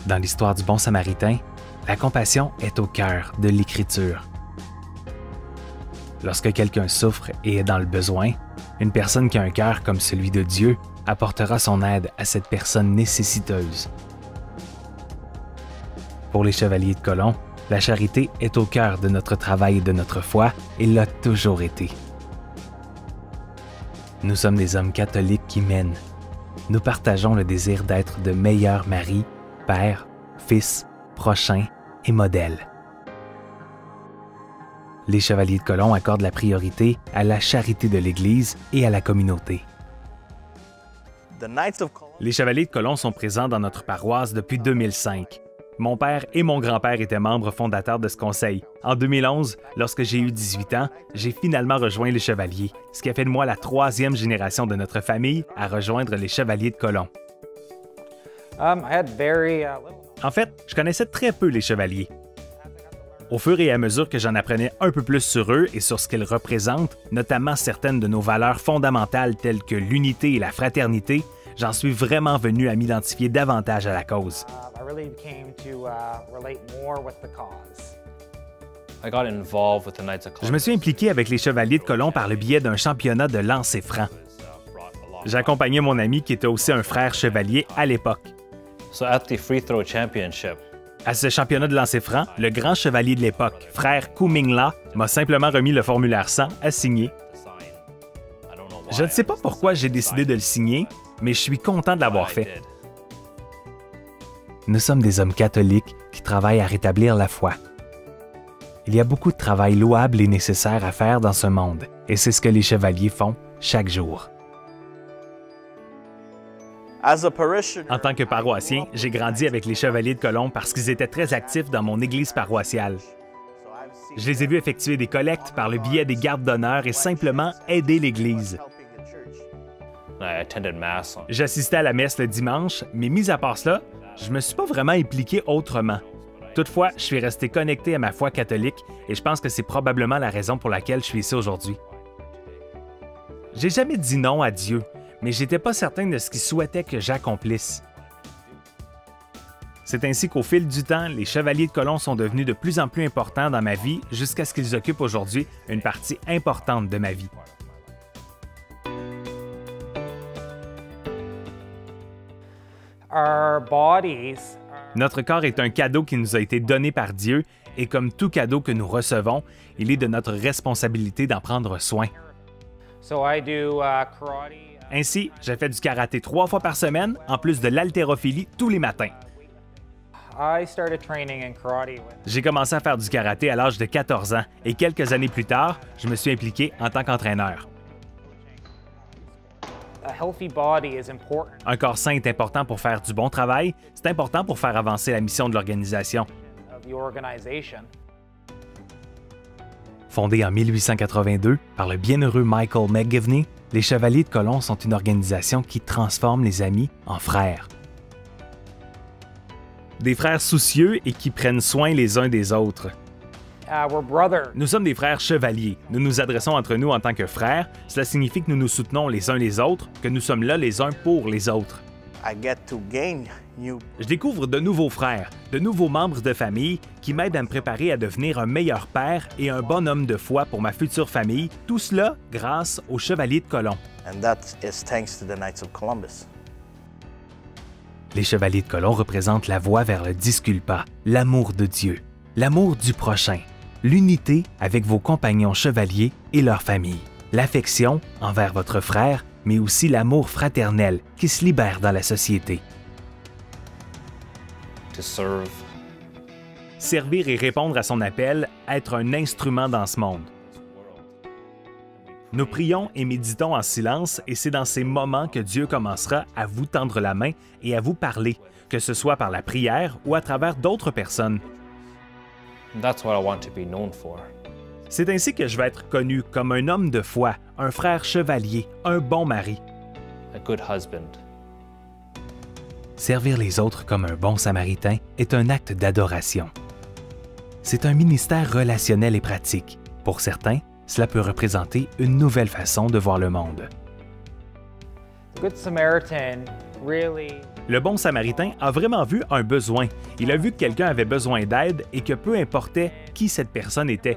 Dans l'histoire du bon samaritain, la compassion est au cœur de l'Écriture. Lorsque quelqu'un souffre et est dans le besoin, une personne qui a un cœur comme celui de Dieu apportera son aide à cette personne nécessiteuse. Pour les Chevaliers de Colomb, la charité est au cœur de notre travail et de notre foi et l'a toujours été. Nous sommes des hommes catholiques qui mènent. Nous partageons le désir d'être de meilleurs maris, pères, fils, prochains et modèles. Les Chevaliers de Colomb accordent la priorité à la charité de l'Église et à la communauté. Les Chevaliers de Colomb sont présents dans notre paroisse depuis 2005. Mon père et mon grand-père étaient membres fondateurs de ce conseil. En 2011, lorsque j'ai eu 18 ans, j'ai finalement rejoint les Chevaliers, ce qui a fait de moi la 3e génération de notre famille à rejoindre les Chevaliers de Colomb. En fait, je connaissais très peu les Chevaliers. Au fur et à mesure que j'en apprenais un peu plus sur eux et sur ce qu'ils représentent, notamment certaines de nos valeurs fondamentales telles que l'unité et la fraternité, j'en suis vraiment venu à m'identifier davantage à la cause. Je me suis impliqué avec les Chevaliers de Colomb par le biais d'un championnat de lancer franc. J'accompagnais mon ami qui était aussi un frère chevalier à l'époque. À ce championnat de lancer franc, le grand chevalier de l'époque, frère Ku Ming La, m'a simplement remis le formulaire 100 à signer. Je ne sais pas pourquoi j'ai décidé de le signer, mais je suis content de l'avoir fait. Nous sommes des hommes catholiques qui travaillent à rétablir la foi. Il y a beaucoup de travail louable et nécessaire à faire dans ce monde, et c'est ce que les chevaliers font chaque jour. En tant que paroissien, j'ai grandi avec les Chevaliers de Colomb parce qu'ils étaient très actifs dans mon église paroissiale. Je les ai vus effectuer des collectes par le biais des gardes d'honneur et simplement aider l'église. J'assistais à la messe le dimanche, mais mis à part cela, je ne me suis pas vraiment impliqué autrement. Toutefois, je suis resté connecté à ma foi catholique et je pense que c'est probablement la raison pour laquelle je suis ici aujourd'hui. J'ai jamais dit non à Dieu, mais j'étais pas certain de ce qu'il souhaitait que j'accomplisse. C'est ainsi qu'au fil du temps, les Chevaliers de Colomb sont devenus de plus en plus importants dans ma vie jusqu'à ce qu'ils occupent aujourd'hui une partie importante de ma vie. Notre corps est un cadeau qui nous a été donné par Dieu et comme tout cadeau que nous recevons, il est de notre responsabilité d'en prendre soin. Ainsi, j'ai fait du karaté 3 fois par semaine, en plus de l'haltérophilie tous les matins. J'ai commencé à faire du karaté à l'âge de 14 ans et quelques années plus tard, je me suis impliqué en tant qu'entraîneur. Un corps sain est important pour faire du bon travail, c'est important pour faire avancer la mission de l'organisation. Fondé en 1882 par le bienheureux Michael McGivney, les Chevaliers de Colomb sont une organisation qui transforme les amis en frères. Des frères soucieux et qui prennent soin les uns des autres. Nous sommes des frères chevaliers. Nous nous adressons entre nous en tant que frères. Cela signifie que nous nous soutenons les uns les autres, que nous sommes là les uns pour les autres. Je découvre de nouveaux frères, de nouveaux membres de famille qui m'aident à me préparer à devenir un meilleur père et un bon homme de foi pour ma future famille, tout cela grâce aux Chevaliers de Colomb. Les Chevaliers de Colomb représentent la voie vers le disculpa, l'amour de Dieu, l'amour du prochain, l'unité avec vos compagnons chevaliers et leur famille, l'affection envers votre frère, mais aussi l'amour fraternel qui se libère dans la société. Servir et répondre à son appel, être un instrument dans ce monde. Nous prions et méditons en silence et c'est dans ces moments que Dieu commencera à vous tendre la main et à vous parler, que ce soit par la prière ou à travers d'autres personnes. C'est ainsi que je vais être connu comme un homme de foi, un frère chevalier, un bon mari. Servir les autres comme un bon samaritain est un acte d'adoration. C'est un ministère relationnel et pratique. Pour certains, cela peut représenter une nouvelle façon de voir le monde. Le bon samaritain a vraiment vu un besoin. Il a vu que quelqu'un avait besoin d'aide et que peu importait qui cette personne était.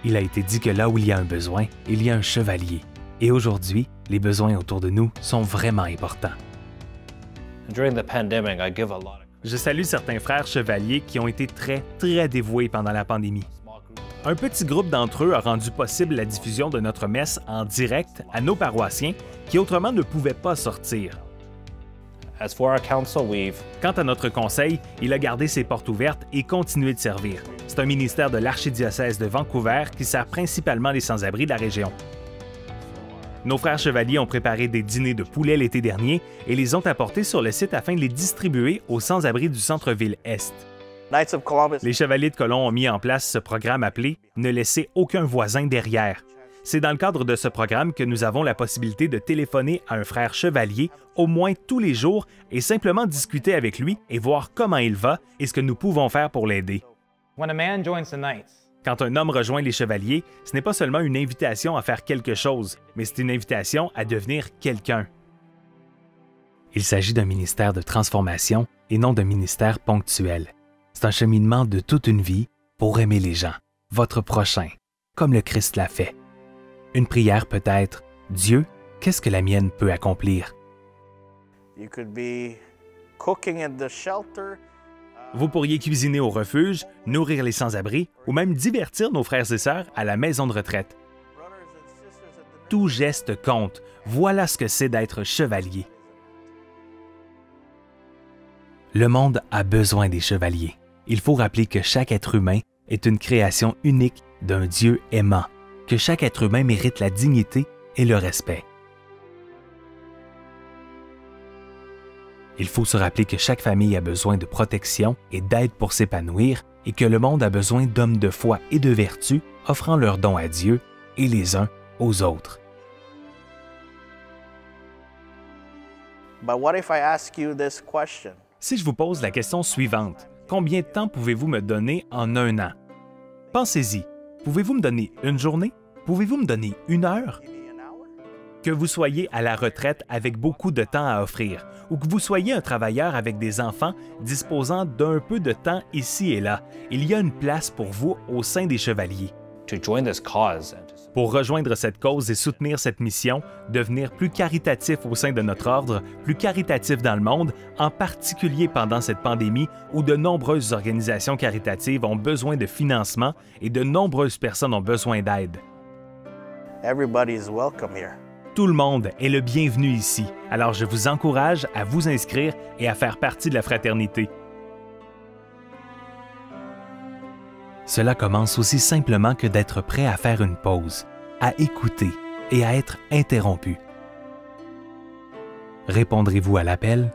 Il a été dit que là où il y a un besoin, il y a un chevalier. Et aujourd'hui, les besoins autour de nous sont vraiment importants. Je salue certains frères chevaliers qui ont été très dévoués pendant la pandémie. Un petit groupe d'entre eux a rendu possible la diffusion de notre messe en direct à nos paroissiens qui autrement ne pouvaient pas sortir. Quant à notre conseil, il a gardé ses portes ouvertes et continué de servir. C'est un ministère de l'archidiocèse de Vancouver qui sert principalement les sans-abri de la région. Nos frères chevaliers ont préparé des dîners de poulet l'été dernier et les ont apportés sur le site afin de les distribuer aux sans-abri du centre-ville Est. Les Chevaliers de Colomb ont mis en place ce programme appelé « Ne laissez aucun voisin derrière ». C'est dans le cadre de ce programme que nous avons la possibilité de téléphoner à un frère chevalier au moins tous les jours et simplement discuter avec lui et voir comment il va et ce que nous pouvons faire pour l'aider. Quand un homme rejoint les Chevaliers, ce n'est pas seulement une invitation à faire quelque chose, mais c'est une invitation à devenir quelqu'un. Il s'agit d'un ministère de transformation et non d'un ministère ponctuel. C'est un cheminement de toute une vie pour aimer les gens, votre prochain, comme le Christ l'a fait. Une prière peut être « Dieu, qu'est-ce que la mienne peut accomplir? » Vous pourriez cuisiner au refuge, nourrir les sans-abri ou même divertir nos frères et sœurs à la maison de retraite. Tout geste compte. Voilà ce que c'est d'être chevalier. Le monde a besoin des chevaliers. Il faut rappeler que chaque être humain est une création unique d'un Dieu aimant, que chaque être humain mérite la dignité et le respect. Il faut se rappeler que chaque famille a besoin de protection et d'aide pour s'épanouir et que le monde a besoin d'hommes de foi et de vertu offrant leurs dons à Dieu et les uns aux autres. Si je vous pose la question suivante, combien de temps pouvez-vous me donner en un an? Pensez-y. Pouvez-vous me donner une journée? Pouvez-vous me donner une heure? Que vous soyez à la retraite avec beaucoup de temps à offrir, ou que vous soyez un travailleur avec des enfants disposant d'un peu de temps ici et là, il y a une place pour vous au sein des Chevaliers. Pour rejoindre cette cause et soutenir cette mission, devenir plus caritatif au sein de notre ordre, plus caritatif dans le monde, en particulier pendant cette pandémie où de nombreuses organisations caritatives ont besoin de financement et de nombreuses personnes ont besoin d'aide. Tout le monde est le bienvenu ici, alors je vous encourage à vous inscrire et à faire partie de la fraternité. Cela commence aussi simplement que d'être prêt à faire une pause, à écouter et à être interrompu. Répondrez-vous à l'appel?